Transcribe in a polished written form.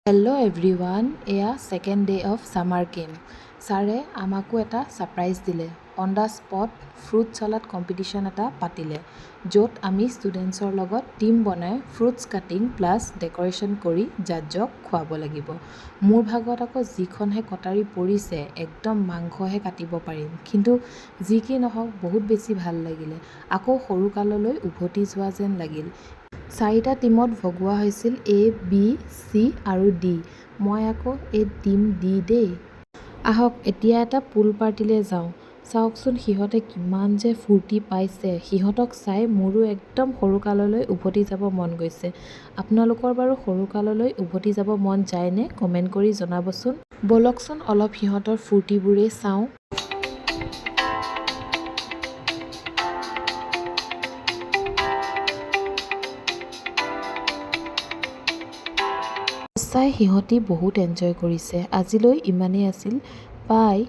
Hello' everyone, এয়া second day of summer camp. ছাৰে আমাকো এটা ছাৰপ্ৰাইজ দিলে। On the spot fruit salad competition এটা পাতিলে, য'ত আমি ষ্টুডেণ্টছৰ লগত টীম বনাই ফ্ৰুটছ কাটিং প্লাছ ডেক'ৰেশ্যন কৰি জাজক খুৱাব লাগিব। মোৰ ভাগত আকৌ যিখনহে কটাৰী পৰিছে, একদম মাংসহে কাটিব পাৰিম। কিন্তু যি কি নহওক বহুত বেছি ভাল লাগিলে, আকৌ সৰুকাললৈ উভতি যোৱা যেন লাগিল। 4টা টীমত ভগোৱা হৈছিল A, B, C আৰু D। মই আকৌ এই টীম D দেই। আহক এতিয়া এটা পুল পাৰ্টিলৈ যাওঁ। চাওকচোন সিহঁতে কিমান যে ফূৰ্তি পাইছে। সিহঁতক চাই মোৰো একদম সৰুকাললৈ উভতি যাব মন গৈছে। আপোনালোকৰ বাৰু সৰুকাললৈ উভতি যাব মন যায়নে? কমেণ্ট কৰি জনাবচোন। ব'লকচোন অলপ সিহঁতৰ ফূৰ্তিবোৰেই চাওঁ। সঁচাই সিহঁতি বহুত এনজয় কৰিছে। আজিলৈ ইমানেই আছিল। বাই।